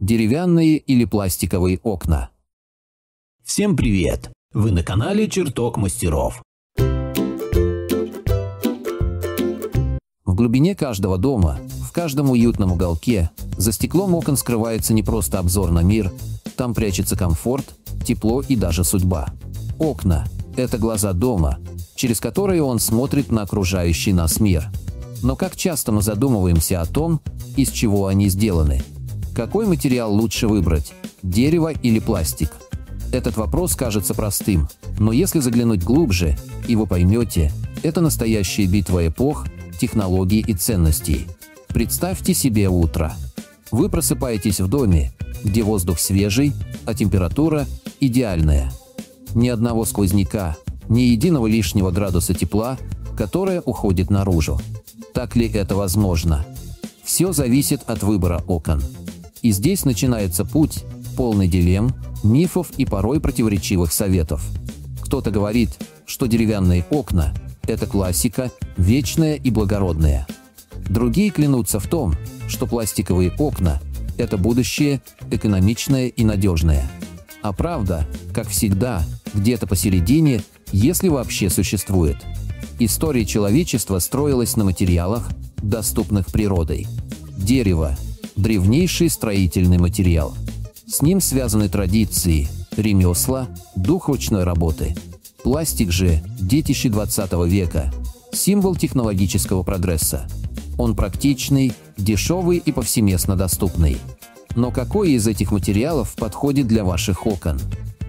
Деревянные или пластиковые окна. Всем привет! Вы на канале Чертог мастеров. В глубине каждого дома, в каждом уютном уголке, за стеклом окон скрывается не просто обзор на мир, там прячется комфорт, тепло и даже судьба. Окна – это глаза дома, через которые он смотрит на окружающий нас мир. Но как часто мы задумываемся о том, из чего они сделаны? Какой материал лучше выбрать – дерево или пластик? Этот вопрос кажется простым, но если заглянуть глубже, и вы поймете, это настоящая битва эпох, технологий и ценностей. Представьте себе утро. Вы просыпаетесь в доме, где воздух свежий, а температура идеальная. Ни одного сквозняка, ни единого лишнего градуса тепла, которое уходит наружу. Так ли это возможно? Все зависит от выбора окон. И здесь начинается путь, полный дилемм, мифов и порой противоречивых советов. Кто-то говорит, что деревянные окна – это классика, вечная и благородная. Другие клянутся в том, что пластиковые окна – это будущее, экономичное и надежное. А правда, как всегда, где-то посередине, если вообще существует. История человечества строилась на материалах, доступных природой. Дерево – древнейший строительный материал. С ним связаны традиции, ремесла, дух ручной работы. Пластик же – детище 20 века, символ технологического прогресса. Он практичный, дешевый и повсеместно доступный. Но какой из этих материалов подходит для ваших окон?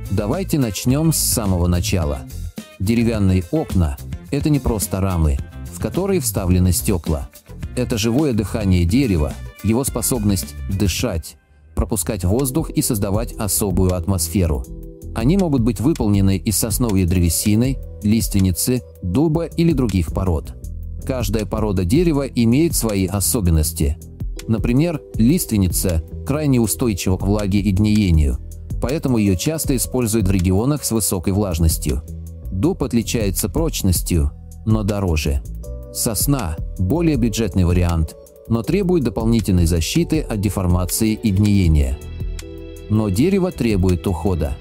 Давайте начнем с самого начала. Деревянные окна – это не просто рамы, в которые вставлены стекла. Это живое дыхание дерева, его способность дышать, пропускать воздух и создавать особую атмосферу. Они могут быть выполнены из сосновой древесины, лиственницы, дуба или других пород. Каждая порода дерева имеет свои особенности. Например, лиственница крайне устойчива к влаге и гниению, поэтому ее часто используют в регионах с высокой влажностью. Дуб отличается прочностью, но дороже. Сосна – более бюджетный вариант, но требует дополнительной защиты от деформации и гниения. Но дерево требует ухода.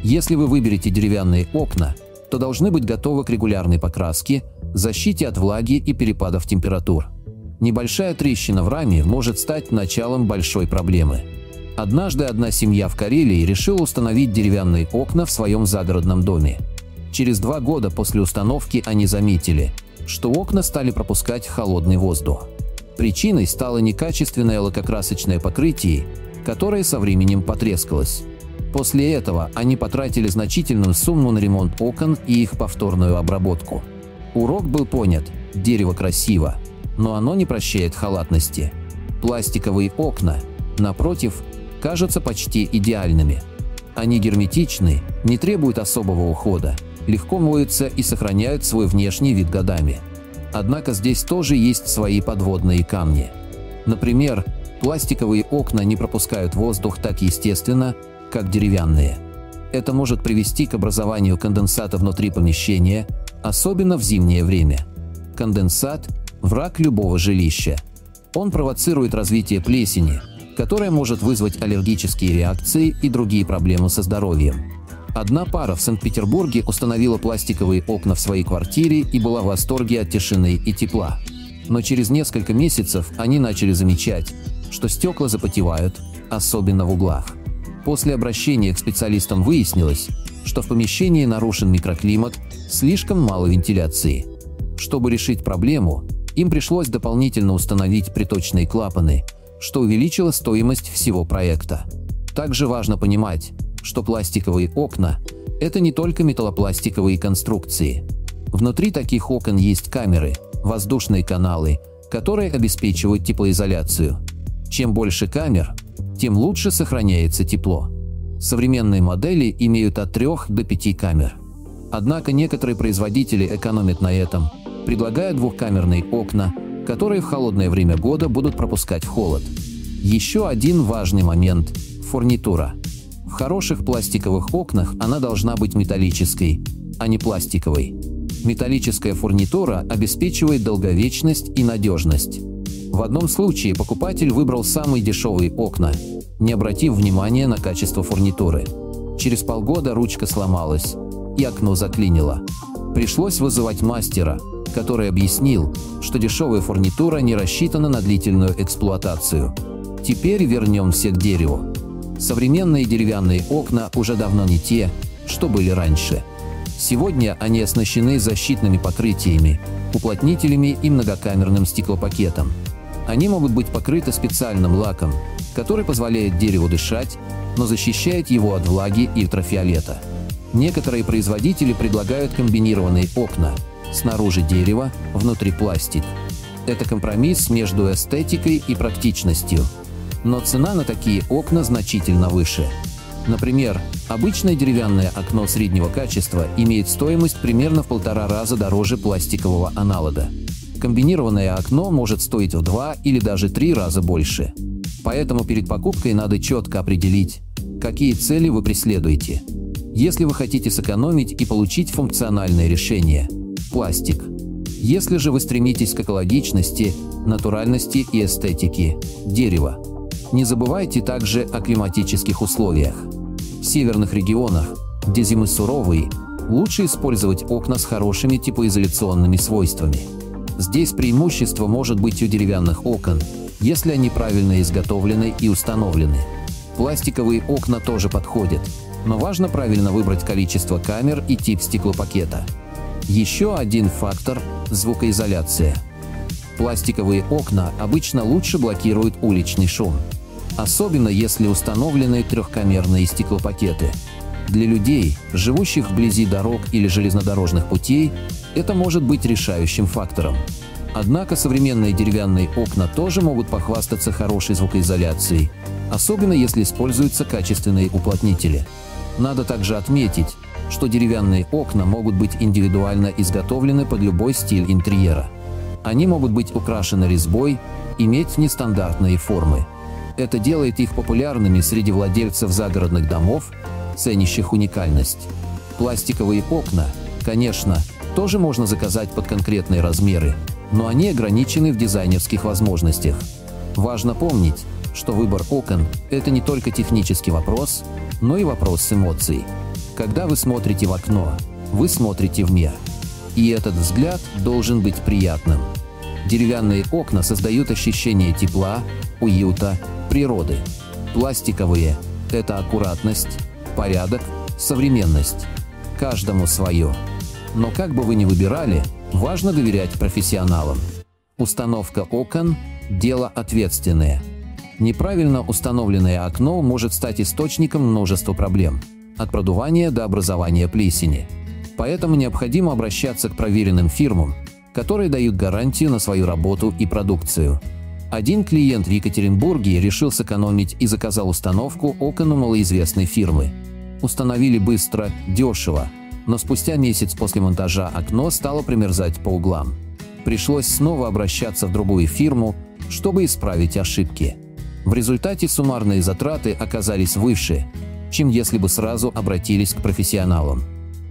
Если вы выберете деревянные окна, то должны быть готовы к регулярной покраске, защите от влаги и перепадов температур. Небольшая трещина в раме может стать началом большой проблемы. Однажды одна семья в Карелии решила установить деревянные окна в своем загородном доме. Через 2 года после установки они заметили, что окна стали пропускать холодный воздух. Причиной стало некачественное лакокрасочное покрытие, которое со временем потрескалось. После этого они потратили значительную сумму на ремонт окон и их повторную обработку. Урок был понят – дерево красиво, но оно не прощает халатности. Пластиковые окна, напротив, кажутся почти идеальными. Они герметичны, не требуют особого ухода, легко моются и сохраняют свой внешний вид годами. Однако здесь тоже есть свои подводные камни. Например, пластиковые окна не пропускают воздух так естественно, как деревянные. Это может привести к образованию конденсата внутри помещения, особенно в зимнее время. Конденсат – враг любого жилища. Он провоцирует развитие плесени, которая может вызвать аллергические реакции и другие проблемы со здоровьем. Одна пара в Санкт-Петербурге установила пластиковые окна в своей квартире и была в восторге от тишины и тепла. Но через несколько месяцев они начали замечать, что стекла запотевают, особенно в углах. После обращения к специалистам выяснилось, что в помещении нарушен микроклимат, слишком мало вентиляции. Чтобы решить проблему, им пришлось дополнительно установить приточные клапаны, что увеличило стоимость всего проекта. Также важно понимать, что пластиковые окна – это не только металлопластиковые конструкции. Внутри таких окон есть камеры, воздушные каналы, которые обеспечивают теплоизоляцию. Чем больше камер, тем лучше сохраняется тепло. Современные модели имеют от 3 до 5 камер. Однако некоторые производители экономят на этом, предлагая двухкамерные окна, которые в холодное время года будут пропускать холод. Еще один важный момент – фурнитура. В хороших пластиковых окнах она должна быть металлической, а не пластиковой. Металлическая фурнитура обеспечивает долговечность и надежность. В одном случае покупатель выбрал самые дешевые окна, не обратив внимания на качество фурнитуры. Через полгода ручка сломалась, и окно заклинило. Пришлось вызывать мастера, который объяснил, что дешевая фурнитура не рассчитана на длительную эксплуатацию. Теперь вернемся к дереву. Современные деревянные окна уже давно не те, что были раньше. Сегодня они оснащены защитными покрытиями, уплотнителями и многокамерным стеклопакетом. Они могут быть покрыты специальным лаком, который позволяет дереву дышать, но защищает его от влаги и ультрафиолета. Некоторые производители предлагают комбинированные окна – снаружи дерево, внутри пластик. Это компромисс между эстетикой и практичностью. Но цена на такие окна значительно выше. Например, обычное деревянное окно среднего качества имеет стоимость примерно в 1,5 раза дороже пластикового аналога. Комбинированное окно может стоить в 2 или даже 3 раза больше. Поэтому перед покупкой надо четко определить, какие цели вы преследуете. Если вы хотите сэкономить и получить функциональное решение – пластик. Если же вы стремитесь к экологичности, натуральности и эстетике – дерево. Не забывайте также о климатических условиях. В северных регионах, где зимы суровые, лучше использовать окна с хорошими теплоизоляционными свойствами. Здесь преимущество может быть у деревянных окон, если они правильно изготовлены и установлены. Пластиковые окна тоже подходят, но важно правильно выбрать количество камер и тип стеклопакета. Еще один фактор – звукоизоляция. Пластиковые окна обычно лучше блокируют уличный шум, особенно если установлены трехкамерные стеклопакеты. Для людей, живущих вблизи дорог или железнодорожных путей, это может быть решающим фактором. Однако современные деревянные окна тоже могут похвастаться хорошей звукоизоляцией, особенно если используются качественные уплотнители. Надо также отметить, что деревянные окна могут быть индивидуально изготовлены под любой стиль интерьера. Они могут быть украшены резьбой, иметь нестандартные формы. Это делает их популярными среди владельцев загородных домов, ценящих уникальность. Пластиковые окна, конечно, тоже можно заказать под конкретные размеры, но они ограничены в дизайнерских возможностях. Важно помнить, что выбор окон – это не только технический вопрос, но и вопрос эмоций. Когда вы смотрите в окно, вы смотрите в мир. И этот взгляд должен быть приятным. Деревянные окна создают ощущение тепла, уюта, природы. Пластиковые – это аккуратность, порядок, современность. Каждому свое. Но как бы вы ни выбирали, важно доверять профессионалам. Установка окон – дело ответственное. Неправильно установленное окно может стать источником множества проблем, от продувания до образования плесени. Поэтому необходимо обращаться к проверенным фирмам, которые дают гарантию на свою работу и продукцию. Один клиент в Екатеринбурге решил сэкономить и заказал установку окон у малоизвестной фирмы. Установили быстро, дешево, но спустя месяц после монтажа окно стало примерзать по углам. Пришлось снова обращаться в другую фирму, чтобы исправить ошибки. В результате суммарные затраты оказались выше, чем если бы сразу обратились к профессионалам.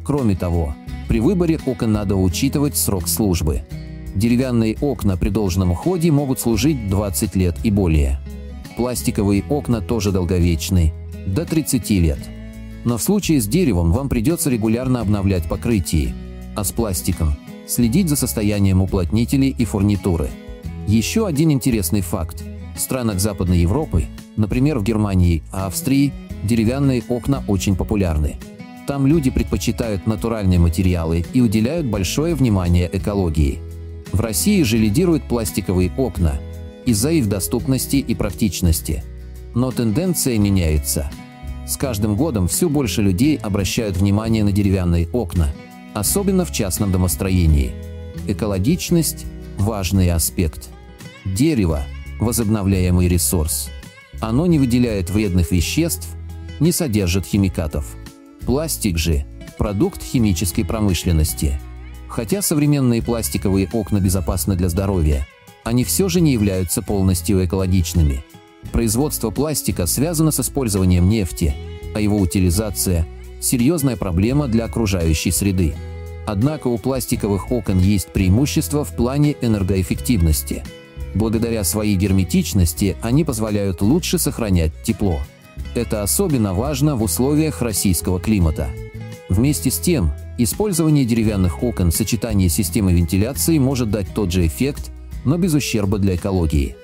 Кроме того, при выборе окон надо учитывать срок службы. Деревянные окна при должном уходе могут служить 20 лет и более. Пластиковые окна тоже долговечны – до 30 лет. Но в случае с деревом вам придется регулярно обновлять покрытие, а с пластиком – следить за состоянием уплотнителей и фурнитуры. Еще один интересный факт. В странах Западной Европы, например, в Германии и Австрии, деревянные окна очень популярны. Там люди предпочитают натуральные материалы и уделяют большое внимание экологии. В России же лидируют пластиковые окна из-за их доступности и практичности. Но тенденция меняется. С каждым годом все больше людей обращают внимание на деревянные окна, особенно в частном домостроении. Экологичность – важный аспект. Дерево – возобновляемый ресурс. Оно не выделяет вредных веществ, не содержит химикатов. Пластик же – продукт химической промышленности. Хотя современные пластиковые окна безопасны для здоровья, они все же не являются полностью экологичными. Производство пластика связано с использованием нефти, а его утилизация – серьезная проблема для окружающей среды. Однако у пластиковых окон есть преимущество в плане энергоэффективности. Благодаря своей герметичности они позволяют лучше сохранять тепло. Это особенно важно в условиях российского климата. Вместе с тем, использование деревянных окон в сочетании с системой вентиляции может дать тот же эффект, но без ущерба для экологии.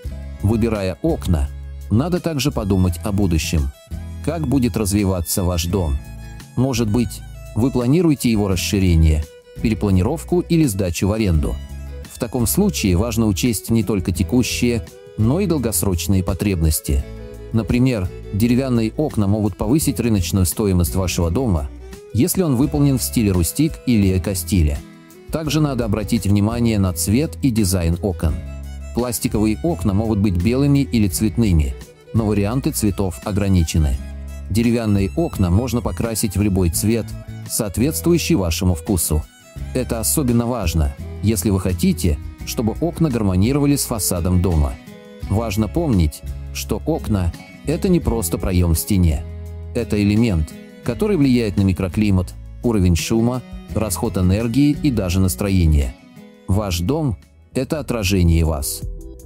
Выбирая окна, надо также подумать о будущем. Как будет развиваться ваш дом? Может быть, вы планируете его расширение, перепланировку или сдачу в аренду? В таком случае важно учесть не только текущие, но и долгосрочные потребности. Например, деревянные окна могут повысить рыночную стоимость вашего дома, если он выполнен в стиле рустик или эко-стиле. Также надо обратить внимание на цвет и дизайн окон. Пластиковые окна могут быть белыми или цветными, но варианты цветов ограничены. Деревянные окна можно покрасить в любой цвет, соответствующий вашему вкусу. Это особенно важно, если вы хотите, чтобы окна гармонировали с фасадом дома. Важно помнить, что окна – это не просто проем в стене. Это элемент, который влияет на микроклимат, уровень шума, расход энергии и даже настроение. Ваш дом – это отражение вас.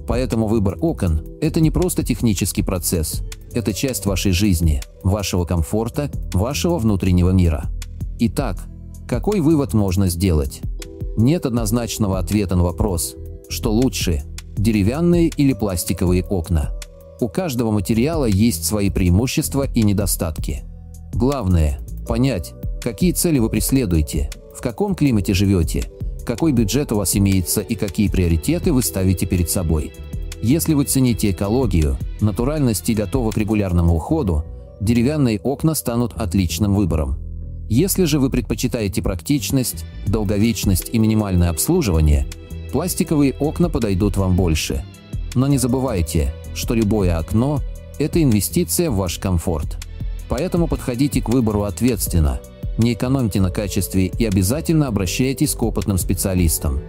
Поэтому выбор окон – это не просто технический процесс, это часть вашей жизни, вашего комфорта, вашего внутреннего мира. Итак, какой вывод можно сделать? Нет однозначного ответа на вопрос, что лучше – деревянные или пластиковые окна. У каждого материала есть свои преимущества и недостатки. Главное – понять, какие цели вы преследуете, в каком климате живете, какой бюджет у вас имеется и какие приоритеты вы ставите перед собой. Если вы цените экологию, натуральность и готовы к регулярному уходу, деревянные окна станут отличным выбором. Если же вы предпочитаете практичность, долговечность и минимальное обслуживание, пластиковые окна подойдут вам больше. Но не забывайте, что любое окно – это инвестиция в ваш комфорт. Поэтому подходите к выбору ответственно, не экономьте на качестве и обязательно обращайтесь к опытным специалистам.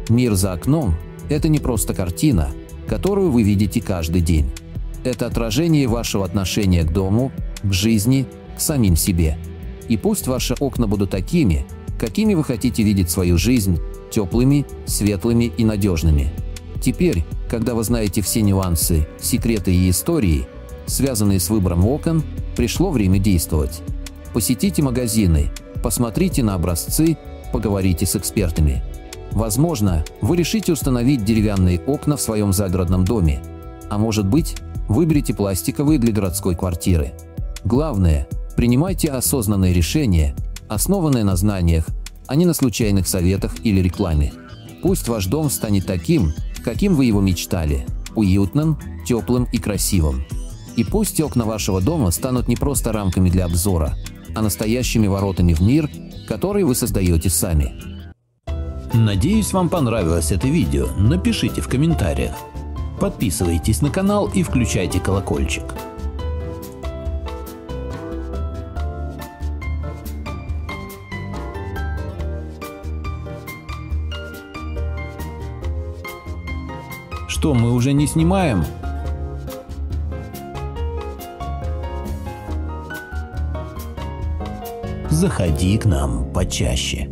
Мир за окном – это не просто картина, которую вы видите каждый день. Это отражение вашего отношения к дому, к жизни, к самим себе. И пусть ваши окна будут такими, какими вы хотите видеть свою жизнь – теплыми, светлыми и надежными. Теперь, когда вы знаете все нюансы, секреты и истории, связанные с выбором окон, пришло время действовать. Посетите магазины, посмотрите на образцы, поговорите с экспертами. Возможно, вы решите установить деревянные окна в своем загородном доме, а может быть, выберите пластиковые для городской квартиры. Главное – принимайте осознанные решения, основанные на знаниях, а не на случайных советах или рекламе. Пусть ваш дом станет таким, каким вы его мечтали – уютным, теплым и красивым. И пусть окна вашего дома станут не просто рамками для обзора, а настоящими воротами в мир, который вы создаете сами. Надеюсь, вам понравилось это видео. Напишите в комментариях. Подписывайтесь на канал и включайте колокольчик. Что, мы уже не снимаем? Заходи к нам почаще.